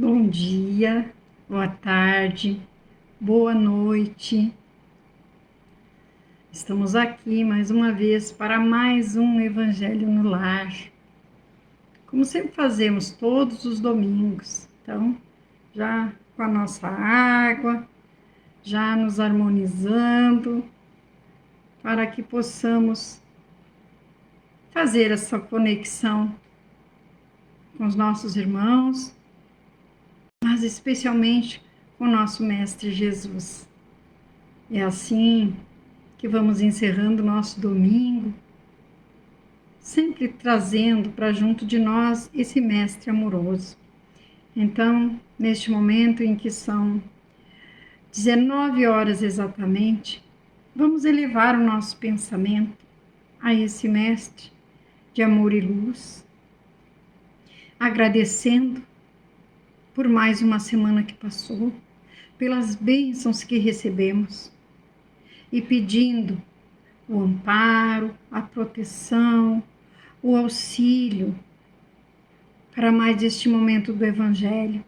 Bom dia, boa tarde, boa noite. Estamos aqui mais uma vez para mais um Evangelho no Lar. Como sempre fazemos todos os domingos. Então, já com a nossa água, já nos harmonizando, para que possamos fazer essa conexão com os nossos irmãos, mas especialmente com o nosso Mestre Jesus. É assim que vamos encerrando o nosso domingo, sempre trazendo para junto de nós esse Mestre amoroso. Então, neste momento em que são 19 horas exatamente, vamos elevar o nosso pensamento a esse Mestre de amor e luz, agradecendo por mais uma semana que passou, pelas bênçãos que recebemos e pedindo o amparo, a proteção, o auxílio para mais este momento do Evangelho.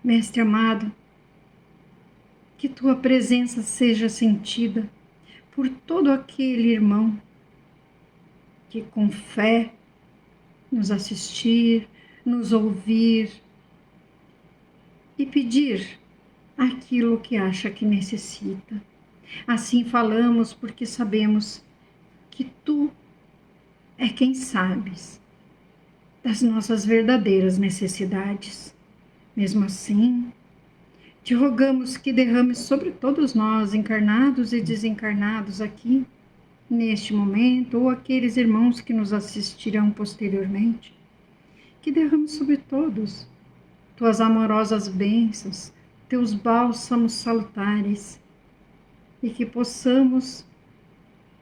Mestre amado, que tua presença seja sentida por todo aquele irmão que com fé nos assistir, nos ouvir e pedir aquilo que acha que necessita. Assim falamos porque sabemos que tu é quem sabes das nossas verdadeiras necessidades. Mesmo assim, te rogamos que derrames sobre todos nós, encarnados e desencarnados aqui, neste momento, ou aqueles irmãos que nos assistirão posteriormente, que derrames sobre todos tuas amorosas bênçãos, teus bálsamos salutares, e que possamos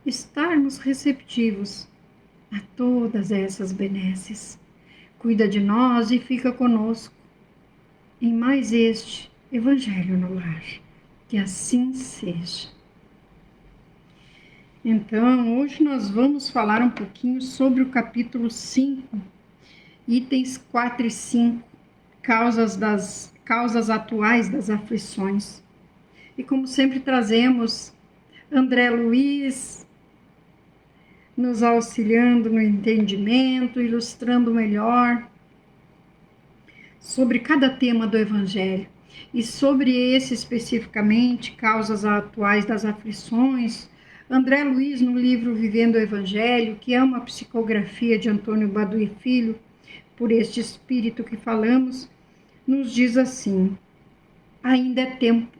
estarmos receptivos a todas essas benesses. Cuida de nós e fica conosco em mais este Evangelho no Lar. Que assim seja. Então, hoje nós vamos falar um pouquinho sobre o capítulo 5, itens 4 e 5, causas atuais das aflições. E como sempre trazemos André Luiz nos auxiliando no entendimento, ilustrando melhor sobre cada tema do Evangelho. E sobre esse especificamente, causas atuais das aflições, André Luiz, no livro Vivendo o Evangelho, que é uma psicografia de Antônio Baduy Filho, por este espírito que falamos, nos diz assim: ainda é tempo.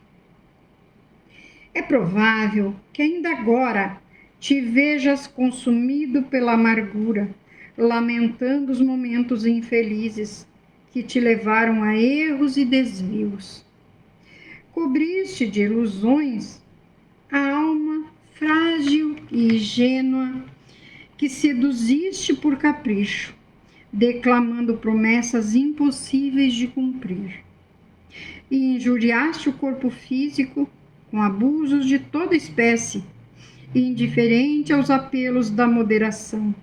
É provável que ainda agora te vejas consumido pela amargura, lamentando os momentos infelizes que te levaram a erros e desvios. Cobriste de ilusões a alma frágil e ingênua que seduziste por capricho, declamando promessas impossíveis de cumprir. E injuriaste o corpo físico com abusos de toda espécie, indiferente aos apelos da moderação,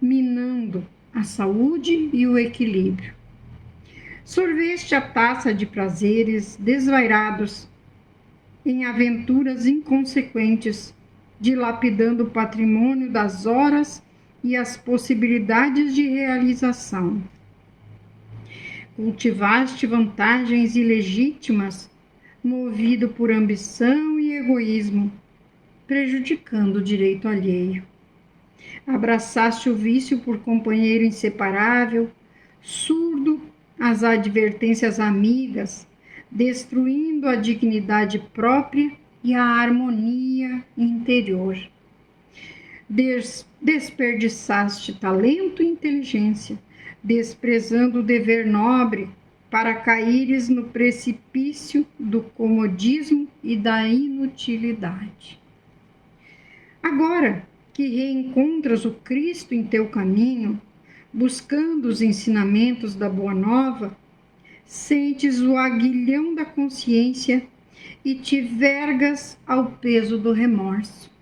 minando a saúde e o equilíbrio. Sorveste a taça de prazeres desvairados em aventuras inconsequentes, dilapidando o patrimônio das horas e as possibilidades de realização. Cultivaste vantagens ilegítimas, movido por ambição e egoísmo, prejudicando o direito alheio. Abraçaste o vício por companheiro inseparável, surdo às advertências amigas, destruindo a dignidade própria e a harmonia interior. Desperdiçaste talento e inteligência, desprezando o dever nobre, para caíres no precipício do comodismo e da inutilidade. Agora que reencontras o Cristo em teu caminho, buscando os ensinamentos da Boa Nova, sentes o aguilhão da consciência e te vergas ao peso do remorso.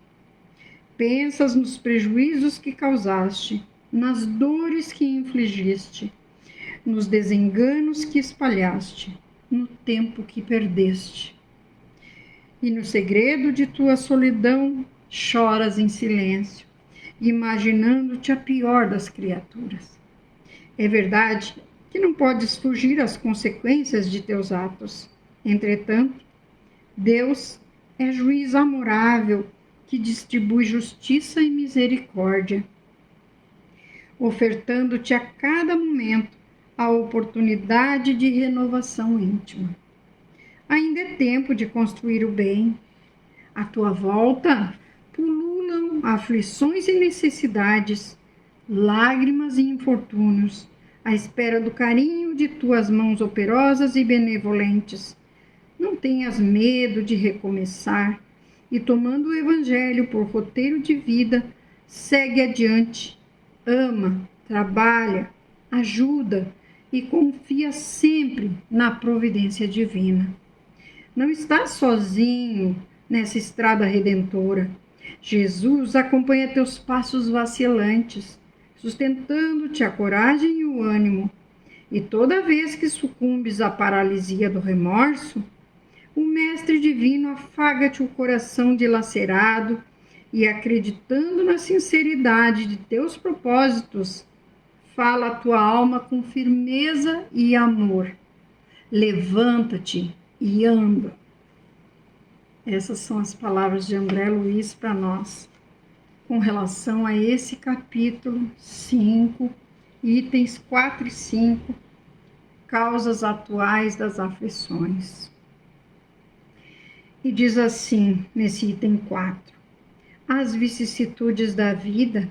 Pensas nos prejuízos que causaste, nas dores que infligiste, nos desenganos que espalhaste, no tempo que perdeste. E no segredo de tua solidão choras em silêncio, imaginando-te a pior das criaturas. É verdade que não podes fugir às consequências de teus atos. Entretanto, Deus é juiz amorável que distribui justiça e misericórdia, ofertando-te a cada momento a oportunidade de renovação íntima. Ainda é tempo de construir o bem. À tua volta pululam aflições e necessidades, lágrimas e infortúnios, à espera do carinho de tuas mãos operosas e benevolentes. Não tenhas medo de recomeçar e, tomando o Evangelho por roteiro de vida, segue adiante, ama, trabalha, ajuda e confia sempre na providência divina. Não estás sozinho nessa estrada redentora. Jesus acompanha teus passos vacilantes, sustentando-te a coragem e o ânimo. E toda vez que sucumbes à paralisia do remorso, o Mestre Divino afaga-te o coração dilacerado e, acreditando na sinceridade de teus propósitos, fala a tua alma com firmeza e amor. Levanta-te e anda. Essas são as palavras de André Luiz para nós, com relação a esse capítulo 5, itens 4 e 5, causas atuais das aflições. E diz assim, nesse item 4, as vicissitudes da vida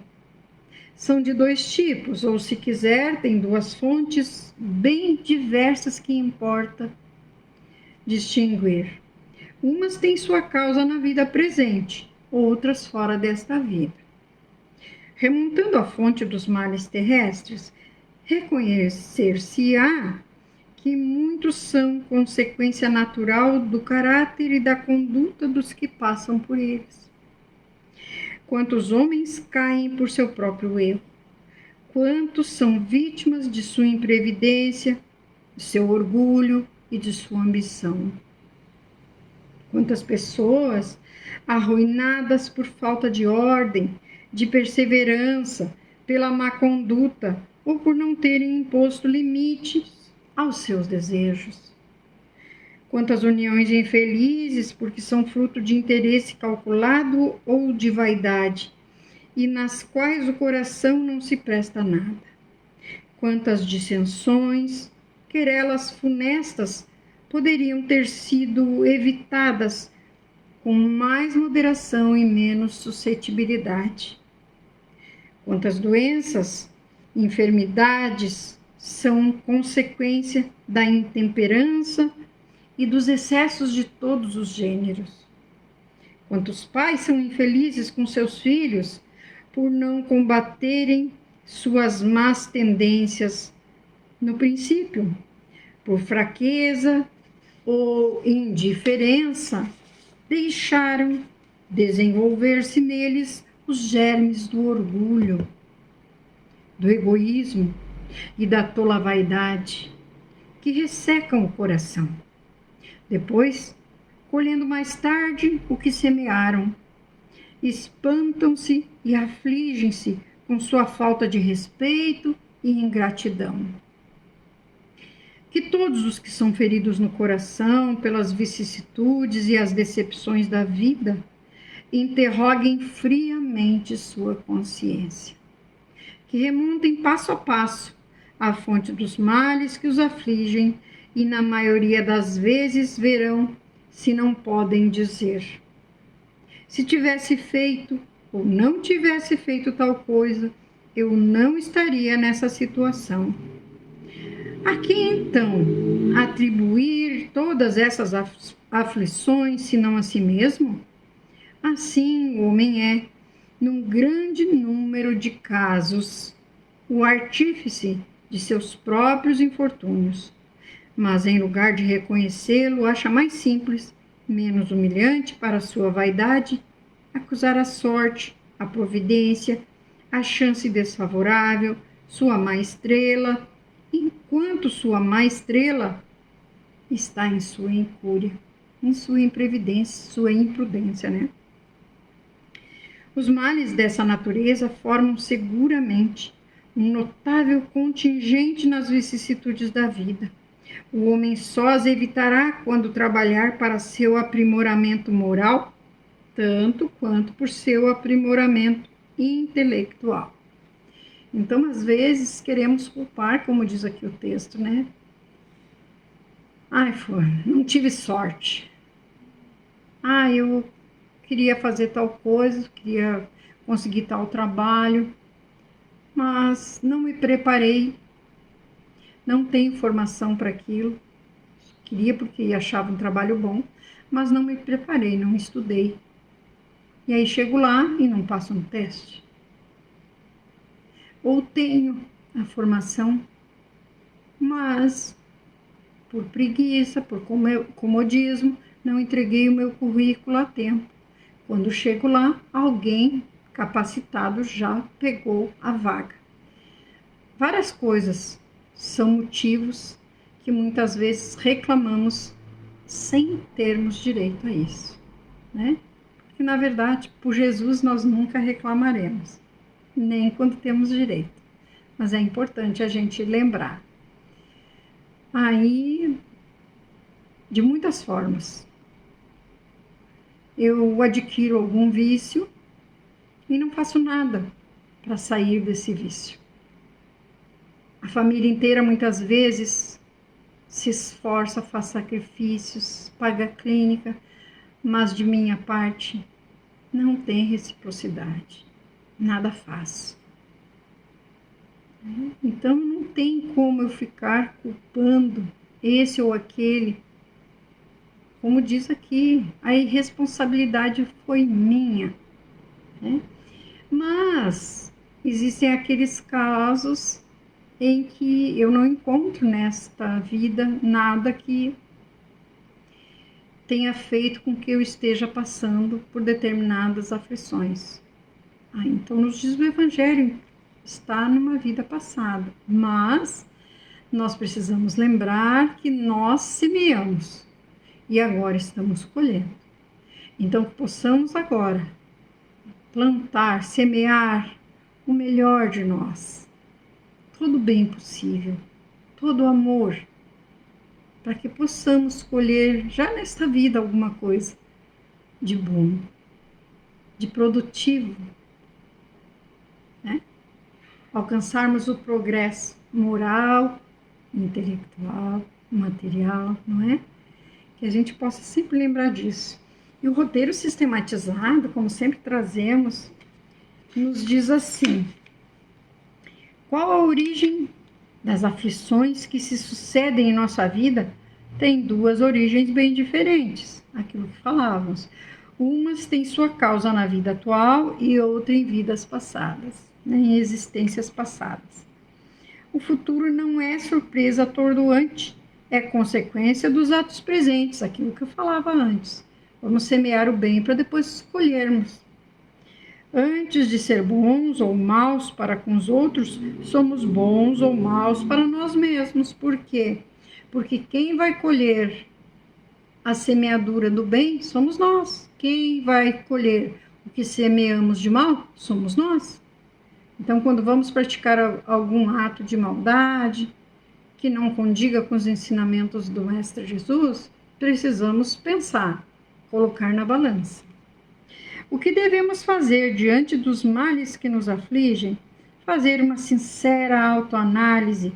são de dois tipos, ou se quiser, tem duas fontes bem diversas que importa distinguir. Umas têm sua causa na vida presente, outras fora desta vida. Remontando à fonte dos males terrestres, reconhecer-se-á que muitos são consequência natural do caráter e da conduta dos que passam por eles. Quantos homens caem por seu próprio erro? Quantos são vítimas de sua imprevidência, de seu orgulho e de sua ambição? Quantas pessoas arruinadas por falta de ordem, de perseverança, pela má conduta ou por não terem imposto limites aos seus desejos. Quantas uniões infelizes porque são fruto de interesse calculado ou de vaidade, e nas quais o coração não se presta a nada. Quantas dissensões, querelas funestas, poderiam ter sido evitadas com mais moderação e menos suscetibilidade. Quantas doenças, enfermidades são consequência da intemperança e dos excessos de todos os gêneros. Quantos pais são infelizes com seus filhos por não combaterem suas más tendências no princípio, por fraqueza ou indiferença, deixaram desenvolver-se neles os germes do orgulho, do egoísmo e da tola vaidade, que ressecam o coração. Depois, colhendo mais tarde o que semearam, espantam-se e afligem-se com sua falta de respeito e ingratidão. Que todos os que são feridos no coração pelas vicissitudes e as decepções da vida interroguem friamente sua consciência. Que remontem passo a passo à fonte dos males que os afligem e, na maioria das vezes, verão se não podem dizer: se tivesse feito ou não tivesse feito tal coisa, eu não estaria nessa situação. A quem, então, atribuir todas essas aflições, senão a si mesmo? Assim, o homem é, num grande número de casos, o artífice de seus próprios infortúnios. Mas, em lugar de reconhecê-lo, acha mais simples, menos humilhante para sua vaidade, acusar a sorte, a providência, a chance desfavorável, sua má estrela, enquanto sua má estrela está em sua incúria, em sua imprevidência, sua imprudência, né? Os males dessa natureza formam seguramente um notável contingente nas vicissitudes da vida. O homem só as evitará quando trabalhar para seu aprimoramento moral, tanto quanto por seu aprimoramento intelectual. Então, às vezes, queremos culpar, como diz aqui o texto, né? Ai, não tive sorte. Eu queria fazer tal coisa, queria conseguir tal trabalho, mas não me preparei, não tenho formação para aquilo. Queria porque achava um trabalho bom, mas não me preparei, não estudei. E aí chego lá e não passo no teste. Ou tenho a formação, mas por preguiça, por comodismo, não entreguei o meu currículo a tempo. Quando chego lá, alguém capacitado já pegou a vaga. Várias coisas são motivos que muitas vezes reclamamos sem termos direito a isso, né? Porque, na verdade, por Jesus nós nunca reclamaremos, nem quando temos direito. Mas é importante a gente lembrar. Aí, de muitas formas, eu adquiro algum vício e não faço nada para sair desse vício. A família inteira muitas vezes se esforça, faz sacrifícios, paga clínica, mas de minha parte não tem reciprocidade, nada faço. Então não tem como eu ficar culpando esse ou aquele. Como diz aqui, a irresponsabilidade foi minha, né? Mas existem aqueles casos em que eu não encontro nesta vida nada que tenha feito com que eu esteja passando por determinadas aflições. Então nos diz o Evangelho, está numa vida passada, mas nós precisamos lembrar que nós semeamos e agora estamos colhendo. Então que possamos agora plantar, semear o melhor de nós, todo o bem possível, todo o amor, para que possamos colher já nesta vida alguma coisa de bom, de produtivo, né? Alcançarmos o progresso moral, intelectual, material, não é? Que a gente possa sempre lembrar disso. E o roteiro sistematizado, como sempre trazemos, nos diz assim: qual a origem das aflições que se sucedem em nossa vida? Tem duas origens bem diferentes, aquilo que falávamos. Umas têm sua causa na vida atual e outra em vidas passadas, né, em existências passadas. O futuro não é surpresa atordoante, é consequência dos atos presentes, aquilo que eu falava antes. Vamos semear o bem para depois colhermos. Antes de ser bons ou maus para com os outros, somos bons ou maus para nós mesmos. Por quê? Porque quem vai colher a semeadura do bem somos nós. Quem vai colher o que semeamos de mal somos nós. Então, quando vamos praticar algum ato de maldade que não condiga com os ensinamentos do Mestre Jesus, precisamos pensar, colocar na balança. O que devemos fazer diante dos males que nos afligem? Fazer uma sincera autoanálise,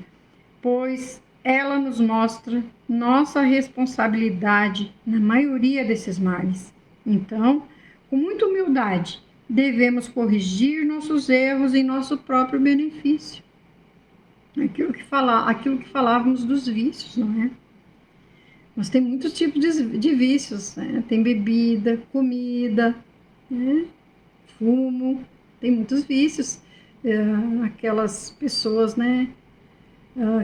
pois ela nos mostra nossa responsabilidade na maioria desses males. Então, com muita humildade, devemos corrigir nossos erros em nosso próprio benefício. Aquilo que falávamos dos vícios, não é? Mas tem muitos tipos de vícios, né? Tem bebida, comida, né? Fumo, tem muitos vícios. Aquelas pessoas, né,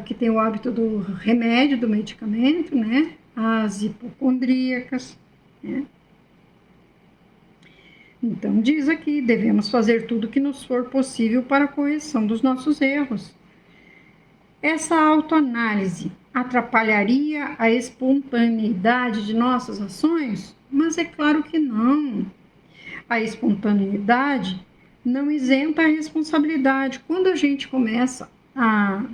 que têm o hábito do remédio, do medicamento, né? As hipocondríacas, né? Então diz aqui, devemos fazer tudo o que nos for possível para a correção dos nossos erros. Essa autoanálise atrapalharia a espontaneidade de nossas ações? Mas é claro que não. A espontaneidade não isenta a responsabilidade. Quando a gente começa a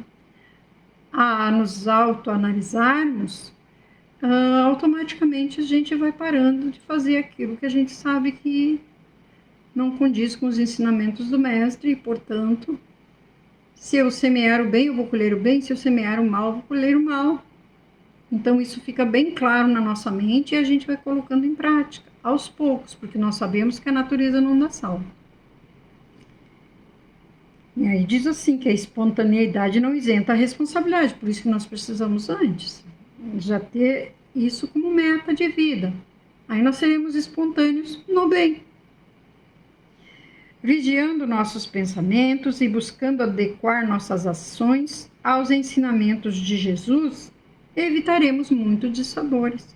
nos autoanalisarmos, automaticamente a gente vai parando de fazer aquilo que a gente sabe que não condiz com os ensinamentos do mestre e, portanto, se eu semear o bem, eu vou colher o bem, se eu semear o mal, eu vou colher o mal. Então, isso fica bem claro na nossa mente e a gente vai colocando em prática, aos poucos, porque nós sabemos que a natureza não dá salvo. E aí diz assim, que a espontaneidade não isenta a responsabilidade, por isso que nós precisamos antes já ter isso como meta de vida. Aí nós seremos espontâneos no bem. Vigiando nossos pensamentos e buscando adequar nossas ações aos ensinamentos de Jesus, evitaremos muitos dissabores.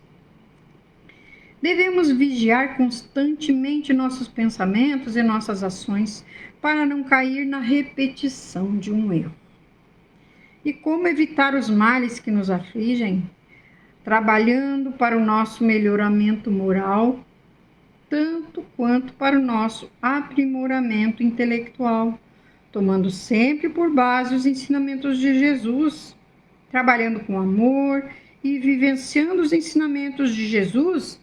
Devemos vigiar constantemente nossos pensamentos e nossas ações para não cair na repetição de um erro. E como evitar os males que nos afligem? Trabalhando para o nosso melhoramento moral, tanto quanto para o nosso aprimoramento intelectual, tomando sempre por base os ensinamentos de Jesus, trabalhando com amor e vivenciando os ensinamentos de Jesus,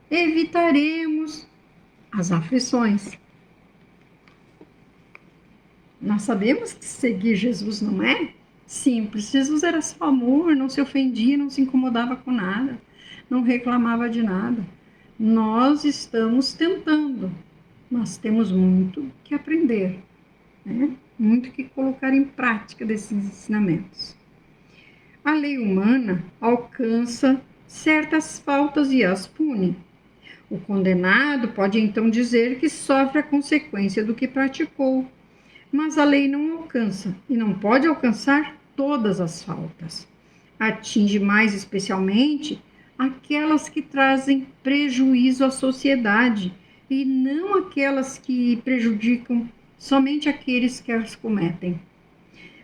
evitaremos as aflições. Nós sabemos que seguir Jesus não é simples. Jesus era só amor, não se ofendia, não se incomodava com nada, não reclamava de nada. Nós estamos tentando, mas temos muito que aprender, né? Muito que colocar em prática desses ensinamentos. A lei humana alcança certas faltas e as pune. O condenado pode então dizer que sofre a consequência do que praticou, mas a lei não alcança e não pode alcançar todas as faltas. Atinge mais especialmente aquelas que trazem prejuízo à sociedade e não aquelas que prejudicam somente aqueles que as cometem.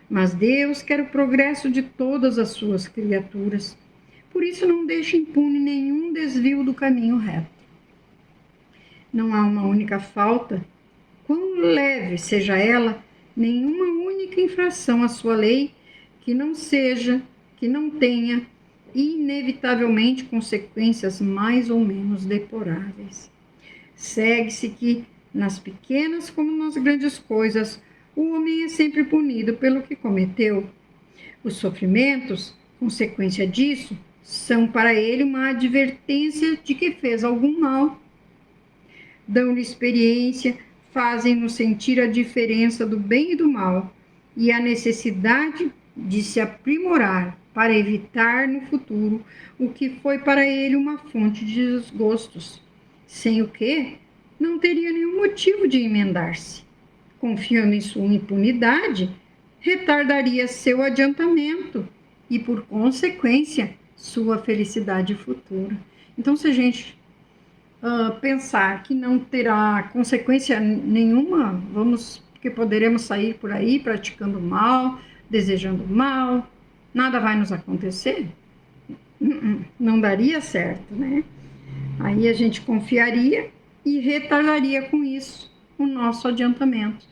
Mas Deus quer o progresso de todas as suas criaturas, por isso não deixa impune nenhum desvio do caminho reto. Não há uma única falta, quão leve seja ela, nenhuma única infração à sua lei que não tenha inevitavelmente consequências mais ou menos deploráveis. Segue-se que, nas pequenas como nas grandes coisas, o homem é sempre punido pelo que cometeu. Os sofrimentos, consequência disso, são para ele uma advertência de que fez algum mal. Dão-lhe experiência, fazem-nos sentir a diferença do bem e do mal e a necessidade de se aprimorar para evitar no futuro o que foi para ele uma fonte de desgostos, sem o que não teria nenhum motivo de emendar-se. Confiando em sua impunidade, retardaria seu adiantamento e, por consequência, sua felicidade futura. Então, se a gente pensar que não terá consequência nenhuma, porque poderemos sair por aí praticando mal, desejando mal, nada vai nos acontecer, não daria certo, né? Aí a gente confiaria e retardaria com isso o nosso adiantamento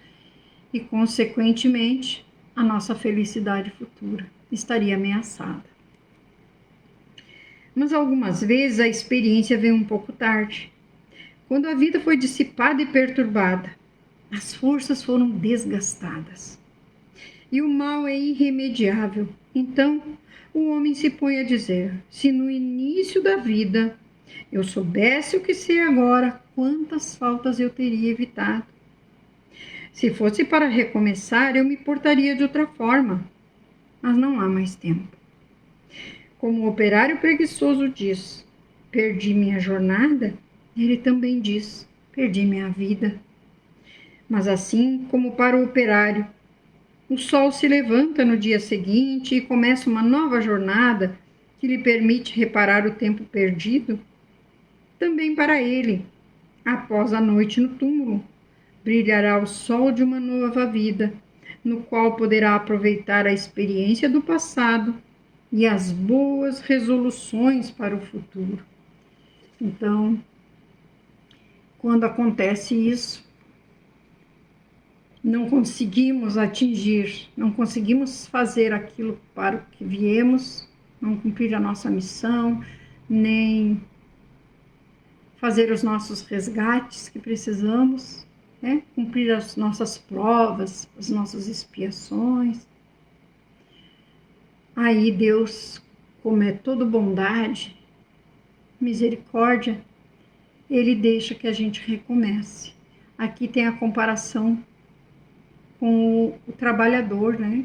e, consequentemente, a nossa felicidade futura estaria ameaçada. Mas algumas vezes a experiência vem um pouco tarde. Quando a vida foi dissipada e perturbada, as forças foram desgastadas e o mal é irremediável. Então, o homem se põe a dizer: se no início da vida eu soubesse o que sei agora, quantas faltas eu teria evitado. Se fosse para recomeçar, eu me portaria de outra forma, mas não há mais tempo. Como o operário preguiçoso diz: perdi minha jornada, ele também diz: perdi minha vida. Mas assim como para o operário, o sol se levanta no dia seguinte e começa uma nova jornada que lhe permite reparar o tempo perdido, também para ele, após a noite no túmulo, brilhará o sol de uma nova vida, no qual poderá aproveitar a experiência do passado e as boas resoluções para o futuro. Então, quando acontece isso, não conseguimos atingir, não conseguimos fazer aquilo para o que viemos, não cumprir a nossa missão, nem fazer os nossos resgates que precisamos, né? Cumprir as nossas provas, as nossas expiações. Aí Deus, como é todo bondade, misericórdia, Ele deixa que a gente recomece. Aqui tem a comparação com o trabalhador, né?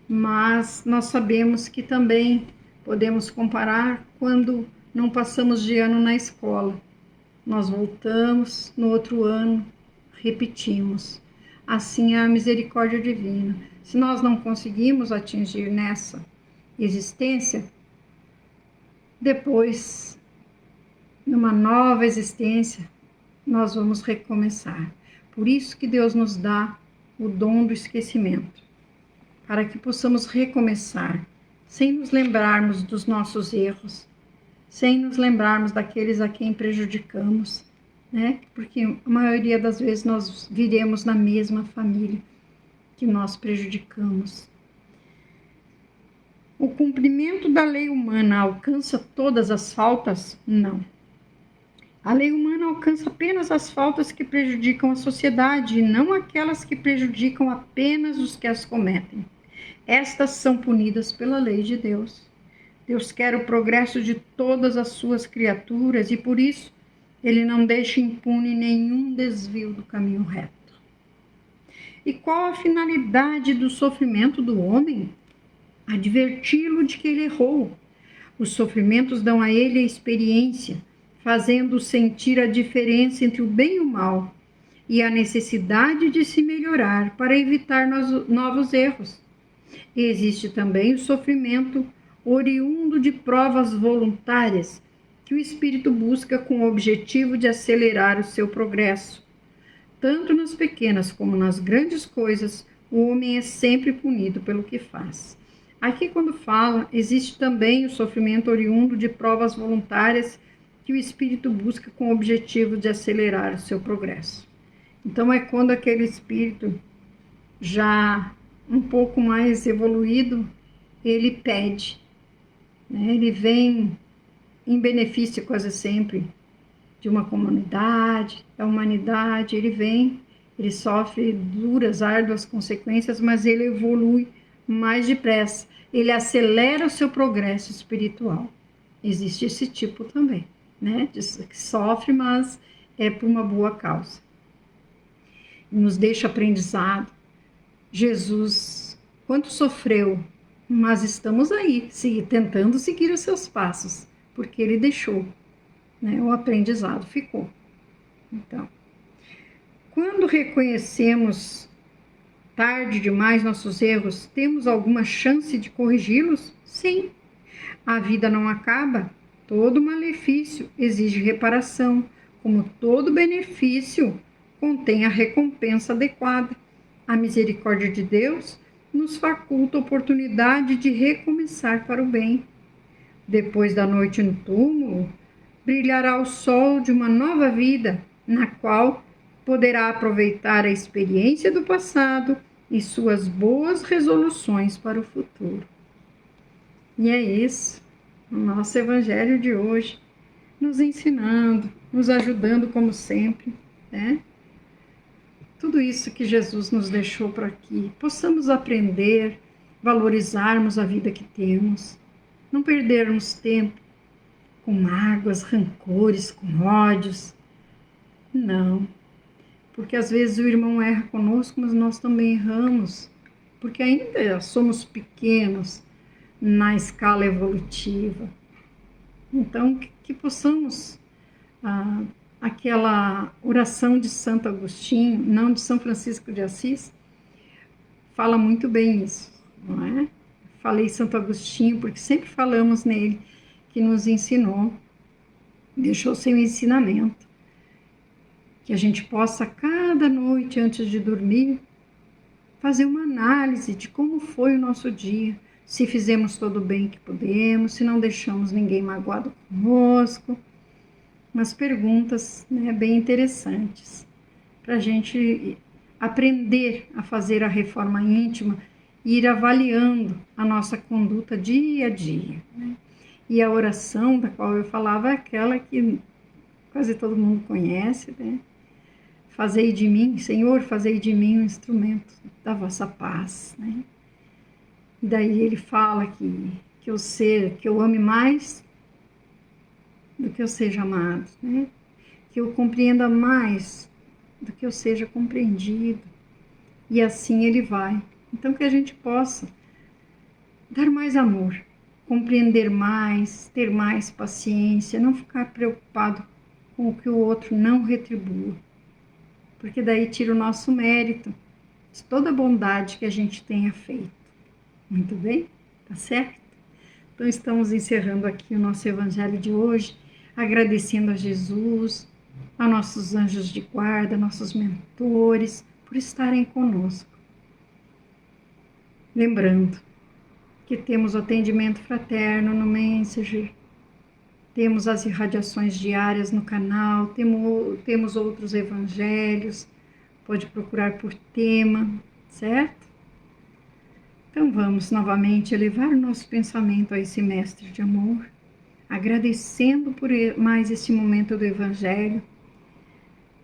Mas nós sabemos que também podemos comparar quando não passamos de ano na escola. Nós voltamos, no outro ano, repetimos. Assim é a misericórdia divina. Se nós não conseguimos atingir nessa existência, depois, numa nova existência, nós vamos recomeçar. Por isso que Deus nos dá o dom do esquecimento, para que possamos recomeçar, sem nos lembrarmos dos nossos erros, sem nos lembrarmos daqueles a quem prejudicamos, né? Porque a maioria das vezes nós viremos na mesma família que nós prejudicamos. O cumprimento da lei humana alcança todas as faltas? Não. A lei humana alcança apenas as faltas que prejudicam a sociedade, e não aquelas que prejudicam apenas os que as cometem. Estas são punidas pela lei de Deus. Deus quer o progresso de todas as suas criaturas e, por isso, Ele não deixa impune nenhum desvio do caminho reto. E qual a finalidade do sofrimento do homem? Adverti-lo de que ele errou. Os sofrimentos dão a ele a experiência, fazendo-o sentir a diferença entre o bem e o mal e a necessidade de se melhorar para evitar novos erros. E existe também o sofrimento oriundo de provas voluntárias que o espírito busca com o objetivo de acelerar o seu progresso. Tanto nas pequenas como nas grandes coisas, o homem é sempre punido pelo que faz. Aqui, quando fala, existe também o sofrimento oriundo de provas voluntárias que o espírito busca com o objetivo de acelerar o seu progresso. Então, é quando aquele espírito já um pouco mais evoluído, ele pede, né? Ele vem em benefício quase sempre de uma comunidade, da humanidade, ele sofre duras, árduas consequências, mas ele evolui mais depressa, ele acelera o seu progresso espiritual. Existe esse tipo também, né? Que sofre, mas é por uma boa causa. Nos deixa aprendizado. Jesus, quanto sofreu, mas estamos aí, tentando seguir os seus passos, porque ele deixou, né? O aprendizado ficou. Então, quando reconhecemos tarde demais nossos erros, temos alguma chance de corrigi-los? Sim. A vida não acaba. Todo malefício exige reparação, como todo benefício contém a recompensa adequada. A misericórdia de Deus nos faculta a oportunidade de recomeçar para o bem. Depois da noite no túmulo, brilhará o sol de uma nova vida, na qual poderá aproveitar a experiência do passado e suas boas resoluções para o futuro. E é isso, o nosso evangelho de hoje, nos ensinando, nos ajudando como sempre, né? Tudo isso que Jesus nos deixou por aqui, possamos aprender, valorizarmos a vida que temos, não perdermos tempo com mágoas, rancores, com ódios. Não, porque às vezes o irmão erra conosco, mas nós também erramos, porque ainda somos pequenos na escala evolutiva. Então, que possamos, aquela oração de Santo Agostinho, não de São Francisco de Assis, fala muito bem isso, não é? Falei Santo Agostinho porque sempre falamos nele, que nos ensinou, deixou seu ensinamento, que a gente possa, cada noite antes de dormir, fazer uma análise de como foi o nosso dia, se fizemos todo o bem que pudemos, se não deixamos ninguém magoado conosco. Umas perguntas, né, bem interessantes para a gente aprender a fazer a reforma íntima e ir avaliando a nossa conduta dia a dia, né? E a oração da qual eu falava é aquela que quase todo mundo conhece, né? Fazei de mim, Senhor, fazei de mim um instrumento da vossa paz, né? E daí ele fala que eu ame mais do que eu seja amado, né? Que eu compreenda mais do que eu seja compreendido. E assim ele vai. Então que a gente possa dar mais amor, compreender mais, ter mais paciência, não ficar preocupado com o que o outro não retribua. Porque daí tira o nosso mérito de toda a bondade que a gente tenha feito. Muito bem? Tá certo? Então estamos encerrando aqui o nosso evangelho de hoje, agradecendo a Jesus, a nossos anjos de guarda, nossos mentores, por estarem conosco. Lembrando que temos o atendimento fraterno no Messenger, temos as irradiações diárias no canal, temos outros evangelhos, pode procurar por tema, certo? Então vamos novamente elevar o nosso pensamento a esse mestre de amor, agradecendo por mais esse momento do evangelho,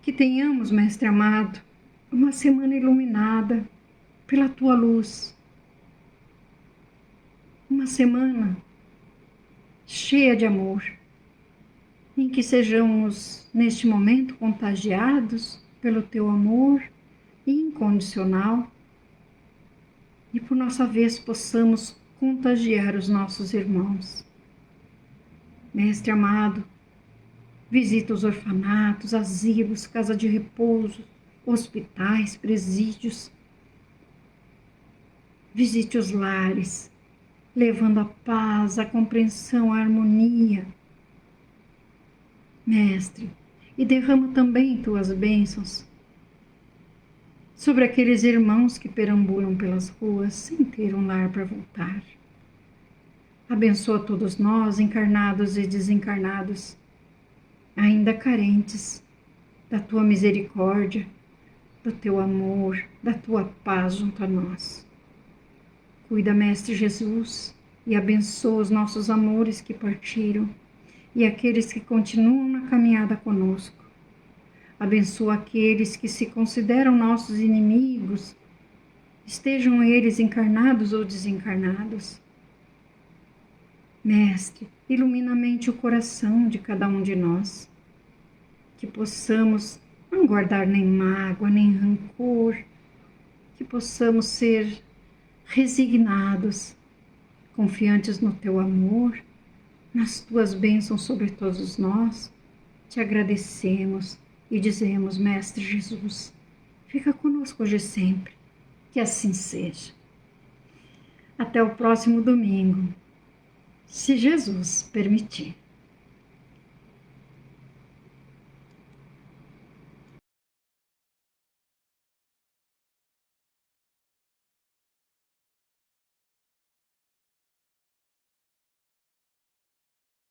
que tenhamos, mestre amado, uma semana iluminada pela tua luz, uma semana cheia de amor, em que sejamos neste momento contagiados pelo teu amor incondicional e por nossa vez possamos contagiar os nossos irmãos. Mestre amado, visita os orfanatos, asilos, casa de repouso, hospitais, presídios. Visite os lares, levando a paz, a compreensão, a harmonia. Mestre, e derrama também tuas bênçãos sobre aqueles irmãos que perambulam pelas ruas sem ter um lar para voltar. Abençoa todos nós, encarnados e desencarnados, ainda carentes da tua misericórdia, do teu amor, da tua paz junto a nós. Cuida, Mestre Jesus, e abençoa os nossos amores que partiram e aqueles que continuam na caminhada conosco. Abençoa aqueles que se consideram nossos inimigos, estejam eles encarnados ou desencarnados. Mestre, ilumina a mente e o coração de cada um de nós, que possamos não guardar nem mágoa, nem rancor, que possamos ser resignados, confiantes no teu amor, nas tuas bênçãos sobre todos nós. Te agradecemos e dizemos, Mestre Jesus, fica conosco hoje e sempre, que assim seja. Até o próximo domingo, se Jesus permitir.